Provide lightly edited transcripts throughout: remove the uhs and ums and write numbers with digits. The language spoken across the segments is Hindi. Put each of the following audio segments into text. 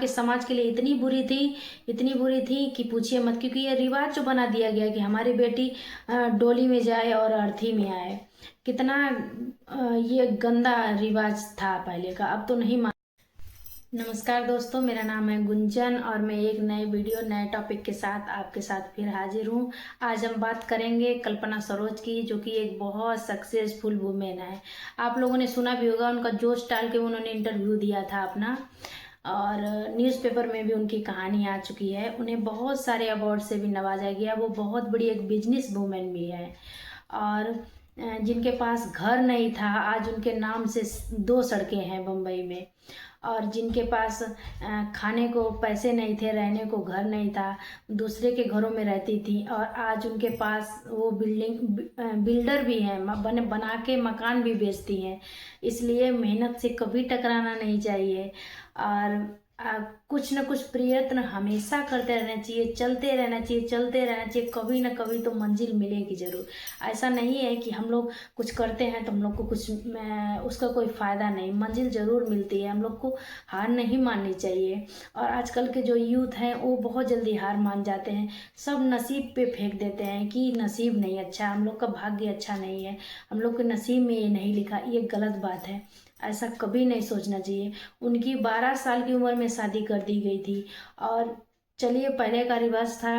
कि समाज के लिए इतनी बुरी थी कि पूछिए मत। क्योंकि ये रिवाज जो बना दिया गया कि हमारी बेटी डोली में जाए और अर्थी में आए, कितना ये गंदा रिवाज था पहले का, अब तो नहीं मान। नमस्कार दोस्तों, मेरा नाम है गुंजन और मैं एक नए वीडियो नए टॉपिक के साथ आपके साथ फिर हाजिर हूँ। आज हम बात करेंगे कल्पना सरोज की, जो कि एक बहुत सक्सेसफुल वुमेन है। आप लोगों ने सुना भी होगा, उनका जोश टाल के उन्होंने इंटरव्यू दिया था अपना, और न्यूज़पेपर में भी उनकी कहानी आ चुकी है। उन्हें बहुत सारे अवार्ड से भी नवाजा गया। वो बहुत बड़ी एक बिजनेस वूमेन भी है, और जिनके पास घर नहीं था, आज उनके नाम से 2 सड़कें हैं मुंबई में। और जिनके पास खाने को पैसे नहीं थे, रहने को घर नहीं था, दूसरे के घरों में रहती थी, और आज उनके पास वो बिल्डर भी हैं, बना के मकान भी बेचती हैं। इसलिए मेहनत से कभी टकराना नहीं चाहिए, और कुछ न कुछ प्रयत्न हमेशा करते रहना चाहिए, चलते रहना चाहिए। कभी ना कभी तो मंजिल मिलेगी ज़रूर। ऐसा नहीं है कि हम लोग कुछ करते हैं तो हम लोग को कुछ उसका कोई फ़ायदा नहीं, मंजिल ज़रूर मिलती है। हम लोग को हार नहीं माननी चाहिए। और आजकल के जो यूथ हैं वो बहुत जल्दी हार मान जाते हैं, सब नसीब पे फेंक देते हैं कि नसीब नहीं अच्छा, हम लोग का भाग्य अच्छा नहीं है, हम लोग के नसीब में ये नहीं लिखा। ये गलत बात है, ऐसा कभी नहीं सोचना चाहिए। उनकी 12 साल की उम्र में शादी कर दी गई थी। और चलिए, पहले का रिवाज था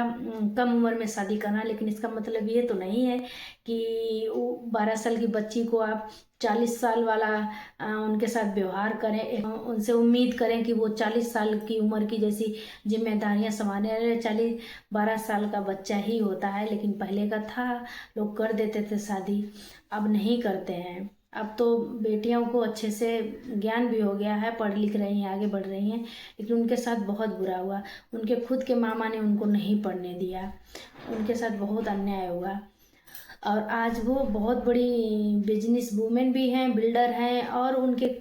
कम उम्र में शादी करना, लेकिन इसका मतलब ये तो नहीं है कि वो 12 साल की बच्ची को आप 40 साल वाला उनके साथ व्यवहार करें, उनसे उम्मीद करें कि वो 40 साल की उम्र की जैसी जिम्मेदारियां संभालें। अरे 12 साल का बच्चा ही होता है, लेकिन पहले का था, लोग कर देते थे शादी, अब नहीं करते हैं। अब तो बेटियों को अच्छे से ज्ञान भी हो गया है, पढ़ लिख रही हैं, आगे बढ़ रही हैं, लेकिन उनके साथ बहुत बुरा हुआ। उनके खुद के मामा ने उनको नहीं पढ़ने दिया, उनके साथ बहुत अन्याय हुआ। और आज वो बहुत बड़ी बिजनेस वूमेन भी हैं, बिल्डर हैं, और उनके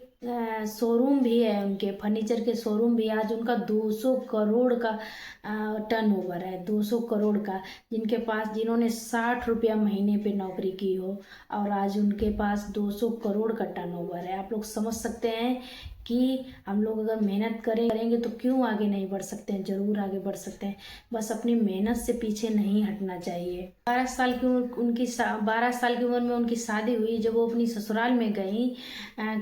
शोरूम भी है, उनके फर्नीचर के शोरूम भी। आज उनका 200 करोड़ का टर्न ओवर है, 200 करोड़ का। जिन्होंने 60 रुपया महीने पे नौकरी की हो, और आज उनके पास 200 करोड़ का टर्न ओवर है। आप लोग समझ सकते हैं कि हम लोग अगर मेहनत करेंगे तो क्यों आगे नहीं बढ़ सकते हैं, ज़रूर आगे बढ़ सकते हैं। बस अपनी मेहनत से पीछे नहीं हटना चाहिए। 12 साल की उम्र में उनकी शादी हुई। जब वो अपनी ससुराल में गई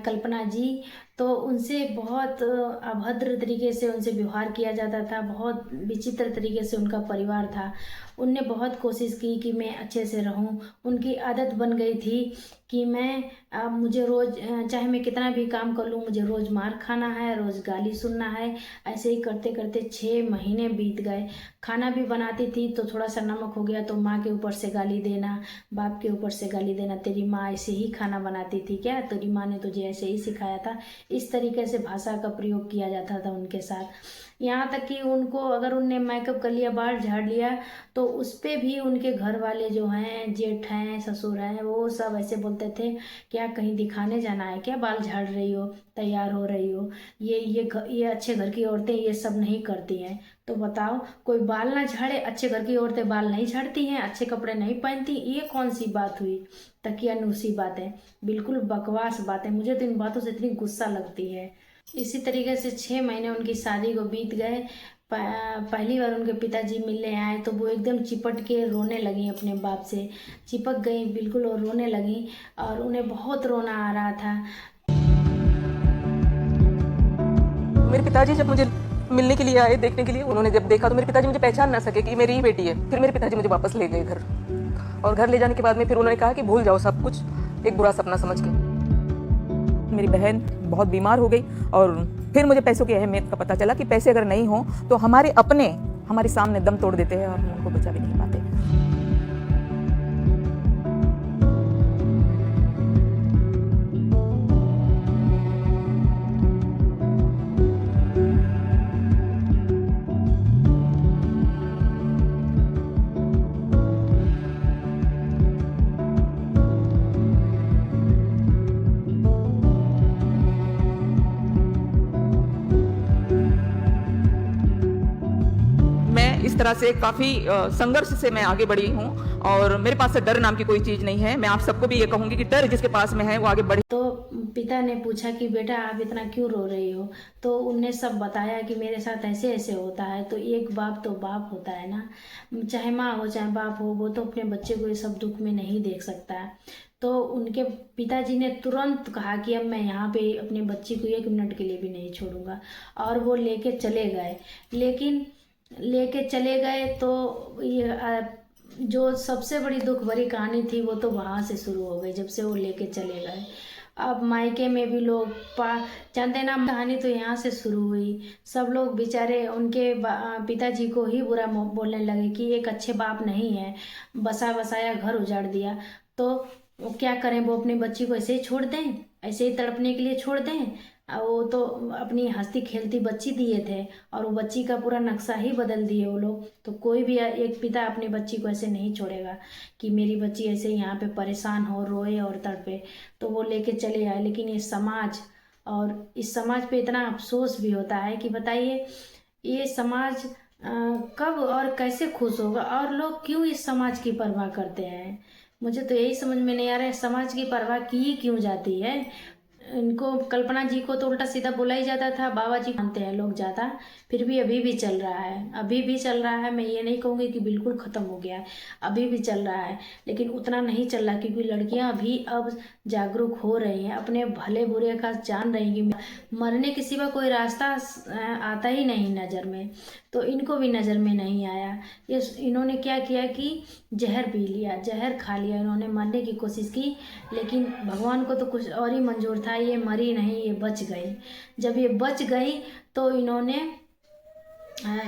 कल्पना जी, तो उनसे बहुत अभद्र तरीके से उनसे व्यवहार किया जाता था, बहुत विचित्र तरीके से उनका परिवार था। उनने बहुत कोशिश की कि मैं अच्छे से रहूं। उनकी आदत बन गई थी कि मुझे रोज़ चाहे मैं कितना भी काम कर लूँ, मुझे रोज़ मार खाना है, रोज़ गाली सुनना है। ऐसे ही करते करते 6 महीने बीत गए। खाना भी बनाती थी तो थोड़ा सा नमक हो गया तो माँ के ऊपर से गाली देना, बाप के ऊपर से गाली देना, तेरी माँ ऐसे ही खाना बनाती थी क्या, तेरी माँ ने तुझे ऐसे ही सिखाया था। इस तरीके से भाषा का प्रयोग किया जाता था उनके साथ। यहाँ तक कि उनको अगर उनने मेकअप कर लिया, बाल झाड़ लिया, तो उस पर भी उनके घर वाले जो हैं, जेठ हैं, ससुर हैं, वो सब ऐसे बोलते थे, क्या कहीं दिखाने जाना है क्या, बाल झाड़ रही हो, तैयार हो रही हो, ये अच्छे घर की औरतें ये सब नहीं करती हैं। तो बताओ, कोई बाल ना झाड़े, अच्छे घर की औरतें बाल नहीं झाड़ती हैं, अच्छे कपड़े नहीं पहनती, ये कौन सी बात हुई? तकियानुसी बातें, बिल्कुल बकवास बातें। मुझे तो इन बातों से इतनी गुस्सा लगती है। इसी तरीके से 6 महीने उनकी शादी को बीत गए। पहली बार उनके पिताजी मिलने आए तो वो एकदम चिपट के रोने लगी, अपने बाप से चिपक गई बिल्कुल और रोने लगी, और उन्हें बहुत रोना आ रहा था। मेरे पिताजी जब मुझे मिलने के लिए आए, देखने के लिए, उन्होंने जब देखा तो मेरे पिताजी मुझे पहचान ना सके कि मेरी ही बेटी है। फिर मेरे पिताजी मुझे वापस ले गए घर, और घर ले जाने के बाद में फिर उन्होंने कहा कि भूल जाओ सब कुछ, एक बुरा सपना समझ के। मेरी बहन बहुत बीमार हो गई, और फिर मुझे पैसों की अहमियत का पता चला कि पैसे अगर नहीं हो तो हमारे अपने हमारे सामने दम तोड़ देते हैं और हम उनको बचा भी नहीं पाते। इस तरह से काफ़ी संघर्ष से मैं आगे बढ़ी हूँ और मेरे पास से डर नाम की कोई चीज़ नहीं है। मैं आप सबको भी ये कहूँगी कि डर जिसके पास में है वो आगे बढ़े। तो पिता ने पूछा कि बेटा आप इतना क्यों रो रही हो, तो उनने सब बताया कि मेरे साथ ऐसे ऐसे होता है। तो एक बाप तो बाप होता है ना, चाहे माँ हो चाहे बाप हो, वो तो अपने बच्चे को ये सब दुख में नहीं देख सकता है। तो उनके पिताजी ने तुरंत कहा कि अब मैं यहाँ पे अपनी बच्ची को 1 मिनट के लिए भी नहीं छोड़ूंगा, और वो लेके चले गए। लेकिन लेके चले गए तो ये जो सबसे बड़ी दुख भरी कहानी थी वो तो वहाँ से शुरू हो गई, जब से वो लेके चले गए। अब मायके में भी लोग जानते ना, कहानी तो यहाँ से शुरू हुई। सब लोग बेचारे उनके पिताजी को ही बुरा बोलने लगे कि एक अच्छे बाप नहीं है, बसा बसाया घर उजाड़ दिया। तो वो क्या करें, वो अपनी बच्ची को ऐसे ही छोड़ दें, ऐसे ही तड़पने के लिए छोड़ दें? वो तो अपनी हंसती खेलती बच्ची दिए थे और वो बच्ची का पूरा नक्शा ही बदल दिए वो लोग। तो कोई भी एक पिता अपनी बच्ची को ऐसे नहीं छोड़ेगा कि मेरी बच्ची ऐसे यहाँ पे परेशान हो, रोए और तड़पे। तो वो लेके चले आए। लेकिन ये समाज, और इस समाज पे इतना अफसोस भी होता है कि बताइए ये समाज कब और कैसे खुश होगा, और लोग क्यों इस समाज की परवाह करते हैं। मुझे तो यही समझ में नहीं आ रहा है, समाज की परवाह की क्यों जाती है। इनको, कल्पना जी को तो उल्टा सीधा बोला ही जाता था, बाबा जी मानते हैं लोग ज़्यादा, फिर भी अभी भी चल रहा है, अभी भी चल रहा है। मैं ये नहीं कहूँगी कि बिल्कुल ख़त्म हो गया है, अभी भी चल रहा है, लेकिन उतना नहीं चल रहा, क्योंकि लड़कियां भी अब जागरूक हो रही हैं, अपने भले बुरे का जान रही हैं कि मरने के सिवा कोई रास्ता आता ही नहीं नज़र में। तो इनको भी नज़र में नहीं आया। ये इन्होंने क्या किया कि जहर पी लिया, जहर खा लिया, इन्होंने मरने की कोशिश की। लेकिन भगवान को तो कुछ और ही मंजूर था, ये मरी नहीं, ये बच गई। जब ये बच गई तो इन्होंने,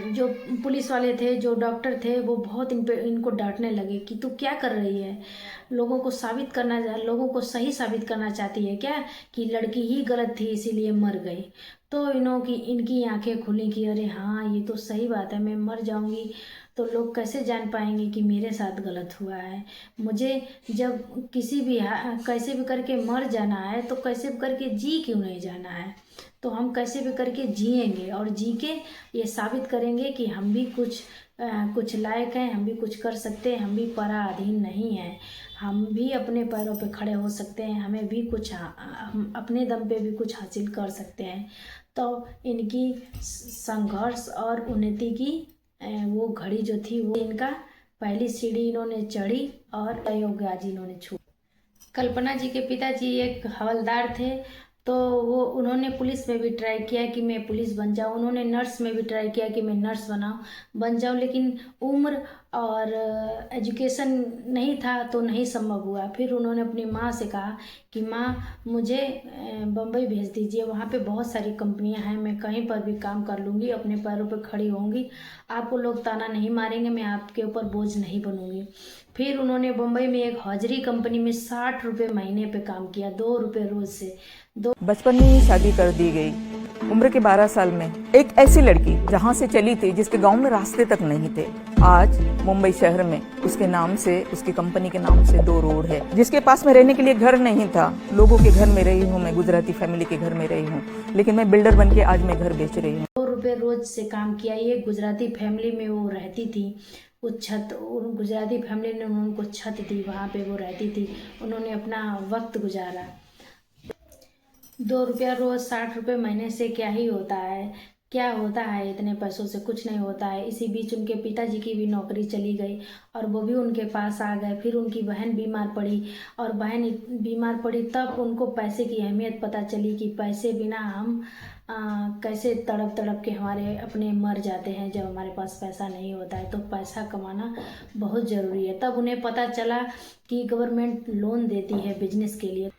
जो पुलिस वाले थे, जो डॉक्टर थे, वो बहुत इनको डांटने लगे कि तू क्या कर रही है, लोगों को सही साबित करना चाहती है क्या कि लड़की ही गलत थी इसीलिए मर गई। तो इनकी आंखें खुली कि अरे हाँ, ये तो सही बात है, मैं मर जाऊंगी तो लोग कैसे जान पाएंगे कि मेरे साथ गलत हुआ है। मुझे जब कैसे भी करके मर जाना है तो कैसे भी करके जी क्यों नहीं जाना है। तो हम कैसे भी करके जिएंगे और जी के ये साबित करेंगे कि हम भी कुछ लायक हैं, हम भी कुछ कर सकते हैं, हम भी पराधीन नहीं हैं, हम भी अपने पैरों पे खड़े हो सकते हैं, हमें भी हम अपने दम पे भी कुछ हासिल कर सकते हैं। तो इनकी संघर्ष और उन्नति की वो घड़ी जो थी, वो इनका पहली सीढ़ी इन्होंने चढ़ी और अयोग्या जी इन्होंने छू। कल्पना जी के पिताजी एक हवलदार थे, तो उन्होंने पुलिस में भी ट्राई किया कि मैं पुलिस बन जाऊं, उन्होंने नर्स में भी ट्राई किया कि मैं नर्स बन जाऊं, लेकिन उम्र और एजुकेशन नहीं था तो नहीं संभव हुआ। फिर उन्होंने अपनी माँ से कहा कि माँ मुझे बम्बई भेज दीजिए, वहाँ पे बहुत सारी कंपनियाँ हैं, मैं कहीं पर भी काम कर लूँगी, अपने पैरों पर खड़ी होंगी, आपको लोग ताना नहीं मारेंगे, मैं आपके ऊपर बोझ नहीं बनूंगी। फिर उन्होंने बम्बई में एक हौजरी कंपनी में 60 रुपये महीने पे काम किया, 2 रुपये रोज से। बचपन में ही शादी कर दी गई। उम्र के 12 साल में एक ऐसी लड़की जहां से चली थी जिसके गांव में रास्ते तक नहीं थे, आज मुंबई शहर में उसके नाम से, उसकी कंपनी के नाम से 2 रोड है। जिसके पास में रहने के लिए घर नहीं था, लोगों के घर में रही हूँ, मैं गुजराती फैमिली के घर में रही हूँ, लेकिन मैं बिल्डर बन के आज मैं घर बेच रही हूँ। 2 रुपये रोज से काम किया। ये गुजराती फैमिली में वो रहती थी, गुजराती फैमिली ने उनको छत दी, वहाँ पे वो रहती थी, उन्होंने अपना वक्त गुजारा। 2 रुपया रोज, 60 रुपये महीने से क्या ही होता है, क्या होता है इतने पैसों से, कुछ नहीं होता है। इसी बीच उनके पिताजी की भी नौकरी चली गई और वो भी उनके पास आ गए। फिर उनकी बहन बीमार पड़ी और बहन बीमार पड़ी तब उनको पैसे की अहमियत पता चली कि पैसे बिना हम कैसे तड़प तड़प के हमारे अपने मर जाते हैं जब हमारे पास पैसा नहीं होता है। तो पैसा कमाना बहुत ज़रूरी है। तब उन्हें पता चला कि गवर्नमेंट लोन देती है बिजनेस के लिए।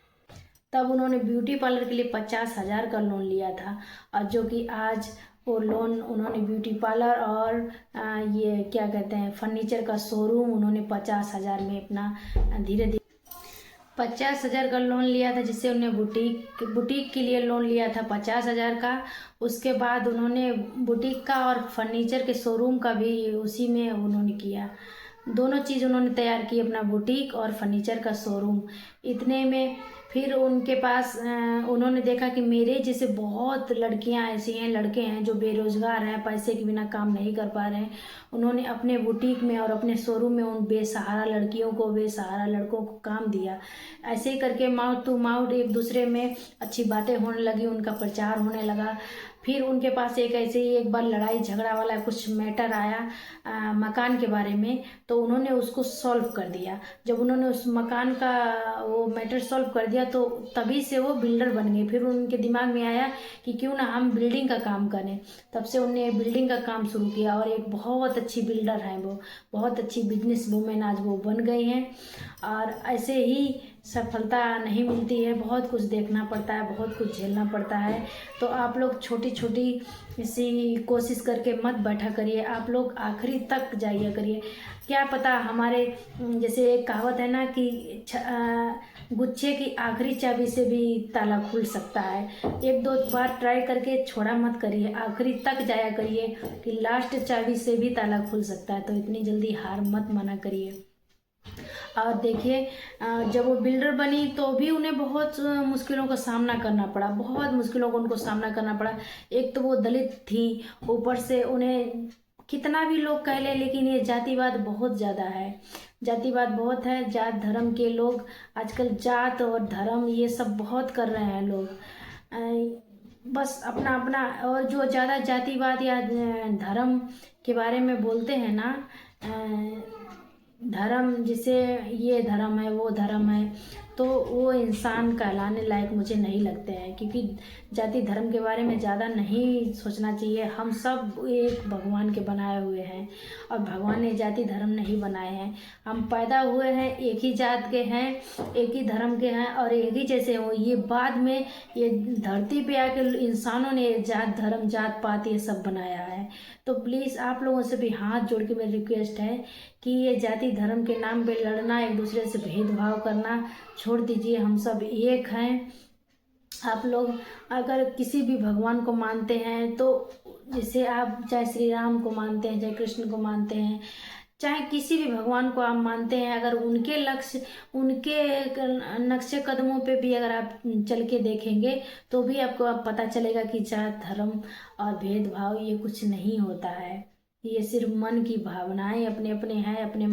तब उन्होंने ब्यूटी पार्लर के लिए 50,000 का लोन लिया था, और जो कि आज वो लोन उन्होंने ब्यूटी पार्लर और ये क्या कहते हैं फर्नीचर का शोरूम उन्होंने 50,000 में अपना धीरे धीरे 50,000 का लोन लिया था, जिससे उन्होंने बुटीक के लिए लोन लिया था 50,000 का। उसके बाद उन्होंने बुटीक का और फर्नीचर के शोरूम का भी उसी में उन्होंने किया, दोनों चीज़ उन्होंने तैयार की, अपना बुटीक और फर्नीचर का शोरूम। इतने में फिर उनके पास उन्होंने देखा कि मेरे जैसे बहुत लड़कियां ऐसी हैं, लड़के हैं जो बेरोजगार हैं, पैसे के बिना काम नहीं कर पा रहे हैं। उन्होंने अपने बुटीक में और अपने शोरूम में उन बेसहारा लड़कियों को, बेसहारा लड़कों को काम दिया। ऐसे ही करके माउथ टू माउथ एक दूसरे में अच्छी बातें होने लगी, उनका प्रचार होने लगा। फिर उनके पास एक ऐसे ही एक बार लड़ाई झगड़ा वाला कुछ मैटर आया मकान के बारे में, तो उन्होंने उसको सॉल्व कर दिया। जब उन्होंने उस मकान का वो मैटर सॉल्व कर दिया तो तभी से वो बिल्डर बन गए। फिर उनके दिमाग में आया कि क्यों ना हम बिल्डिंग का काम करें, तब से उन्होंने बिल्डिंग का काम शुरू किया और एक बहुत अच्छी बिल्डर हैं वो, बहुत अच्छी बिजनेस वूमेन आज वो बन गई हैं। और ऐसे ही सफलता नहीं मिलती है, बहुत कुछ देखना पड़ता है, बहुत कुछ झेलना पड़ता है। तो आप लोग छोटी छोटी इसी कोशिश करके मत बैठा करिए, आप लोग आखिरी तक जाइए करिए। क्या पता हमारे जैसे एक कहावत है ना कि गुच्छे की आखिरी चाबी से भी ताला खुल सकता है। एक दो बार ट्राई करके छोड़ा मत करिए, आखिरी तक जाया करिए कि लास्ट चाबी से भी ताला खुल सकता है। तो इतनी जल्दी हार मत माना करिए। और देखिए जब वो बिल्डर बनी तो भी उन्हें बहुत मुश्किलों का सामना करना पड़ा, बहुत मुश्किलों को उनको सामना करना पड़ा। एक तो वो दलित थी, ऊपर से उन्हें कितना भी लोग कह ले, लेकिन ये जातिवाद बहुत ज़्यादा है, जातिवाद बहुत है। जात धर्म के लोग आजकल जात और धर्म ये सब बहुत कर रहे हैं लोग, बस अपना अपना। और जो ज़्यादा जातिवाद या धर्म के बारे में बोलते हैं ना, धर्म जिसे ये धर्म है वो धर्म है, तो वो इंसान कहलाने लायक मुझे नहीं लगते हैं। क्योंकि जाति धर्म के बारे में ज़्यादा नहीं सोचना चाहिए। हम सब एक भगवान के बनाए हुए हैं और भगवान ने जाति धर्म नहीं बनाए हैं। हम पैदा हुए हैं एक ही जात के हैं, एक ही धर्म के हैं और एक ही जैसे हो। ये बाद में ये धरती पे आके इंसानों ने जात धर्म जात पात ये सब बनाया है। तो प्लीज़ आप लोगों से भी हाथ जोड़ के मेरी रिक्वेस्ट है कि ये जाति धर्म के नाम पे लड़ना, एक दूसरे से भेदभाव करना छोड़ दीजिए। हम सब एक हैं। आप लोग अगर किसी भी भगवान को मानते हैं तो जैसे आप चाहे श्री राम को मानते हैं, चाहे कृष्ण को मानते हैं, चाहे किसी भी भगवान को आप मानते हैं, अगर उनके लक्ष्य उनके नक्शे कदमों पे भी अगर आप चल के देखेंगे तो भी आपको पता चलेगा कि जात धर्म और भेदभाव ये कुछ नहीं होता है। ये सिर्फ मन की भावनाएं अपने अपने हैं, अपने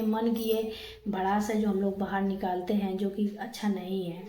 मन की ये भड़ास है जो हम लोग बाहर निकालते हैं, जो कि अच्छा नहीं है।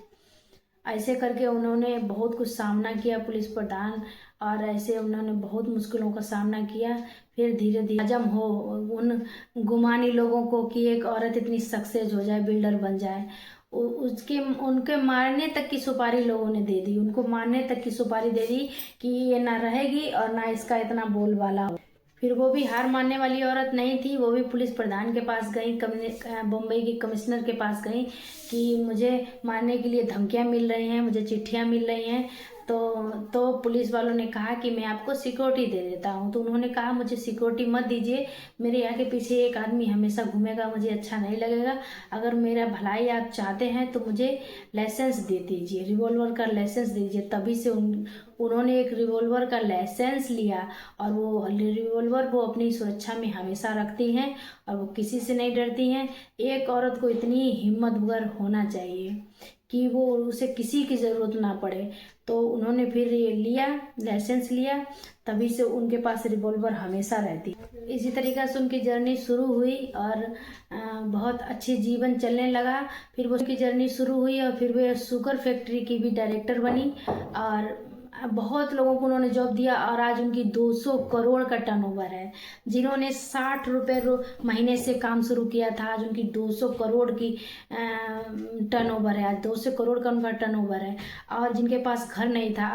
ऐसे करके उन्होंने बहुत कुछ सामना किया, पुलिस प्रधान, और ऐसे उन्होंने बहुत मुश्किलों का सामना किया। फिर धीरे धीरे हजम हो उन गुमानी लोगों को कि एक औरत इतनी सक्सेस हो जाए, बिल्डर बन जाए। उसके उनके मारने तक की सुपारी लोगों ने दे दी, उनको मारने तक की सुपारी दे दी कि ये ना रहेगी और ना इसका इतना बोलबाला हो। फिर वो भी हार मानने वाली औरत नहीं थी, वो भी पुलिस प्रधान के पास गई, बम्बई के कमिश्नर के पास गई कि मुझे मारने के लिए धमकियां मिल रही हैं, मुझे चिट्ठियां मिल रही हैं। तो पुलिस वालों ने कहा कि मैं आपको सिक्योरिटी दे देता हूं। तो उन्होंने कहा मुझे सिक्योरिटी मत दीजिए, मेरे आगे पीछे एक आदमी हमेशा घूमेगा, मुझे अच्छा नहीं लगेगा। अगर मेरा भलाई आप चाहते हैं तो मुझे लाइसेंस दे दीजिए, रिवॉल्वर का लाइसेंस दीजिए। तभी से उन्होंने एक रिवॉल्वर का लाइसेंस लिया और वो रिवॉल्वर वो अपनी सुरक्षा में हमेशा रखती हैं और वो किसी से नहीं डरती हैं। एक औरत को इतनी हिम्मतवर होना चाहिए कि वो उसे किसी की ज़रूरत ना पड़े। तो उन्होंने फिर ये लिया, लाइसेंस लिया, तभी से उनके पास रिवॉल्वर हमेशा रहती। इसी तरीक़े से उनकी जर्नी शुरू हुई और बहुत अच्छी जीवन चलने लगा। फिर वो उनकी जर्नी शुरू हुई और फिर वे शुगर फैक्ट्री की भी डायरेक्टर बनी और बहुत लोगों को उन्होंने जॉब दिया और आज उनकी 200 करोड़ का टर्नओवर है। जिन्होंने 60 रुपये महीने से काम शुरू किया था, आज उनकी 200 करोड़ की टर्नओवर है। आज 200 करोड़ का उनका टर्नओवर है। और जिनके पास घर नहीं था,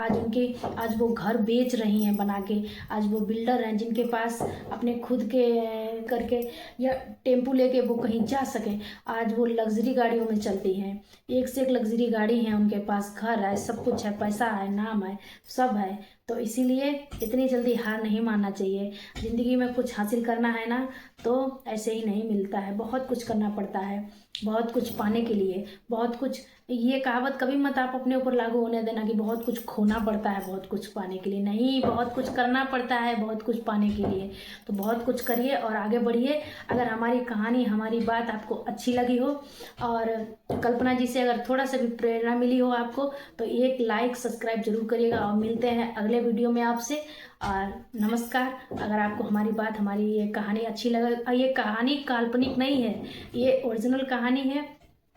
आज वो घर बेच रही हैं बना के। आज वो बिल्डर हैं जिनके पास अपने खुद के करके या टेम्पू लेके वो कहीं जा सकें। आज वो लग्जरी गाड़ियों में चलती हैं, एक से एक लग्जरी गाड़ी है उनके पास, घर है, सब कुछ है, पैसा है, नाम है, सब है। तो इसीलिए इतनी जल्दी हार नहीं मानना चाहिए। ज़िंदगी में कुछ हासिल करना है ना तो ऐसे ही नहीं मिलता है, बहुत कुछ करना पड़ता है, बहुत कुछ पाने के लिए, बहुत कुछ। ये कहावत कभी मत आप अपने ऊपर लागू होने देना कि बहुत कुछ खोना पड़ता है बहुत कुछ पाने के लिए। नहीं, बहुत कुछ करना पड़ता है बहुत कुछ पाने के लिए। तो बहुत कुछ करिए और आगे बढ़िए। अगर हमारी कहानी, हमारी बात आपको अच्छी लगी हो और कल्पना जी से अगर थोड़ा सा भी प्रेरणा मिली हो आपको, तो एक लाइक सब्सक्राइब जरूर करिएगा। और मिलते हैं अगले वीडियो में आपसे। और नमस्कार। अगर आपको हमारी बात, हमारी ये कहानी अच्छी लगे, ये कहानी काल्पनिक नहीं है, ये ओरिजिनल कहानी है,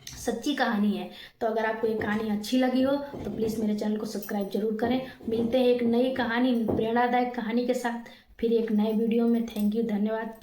सच्ची कहानी है। तो अगर आपको ये कहानी अच्छी लगी हो तो प्लीज़ मेरे चैनल को सब्सक्राइब जरूर करें। मिलते हैं एक नई कहानी, प्रेरणादायक कहानी के साथ फिर एक नए वीडियो में। थैंक यू, धन्यवाद।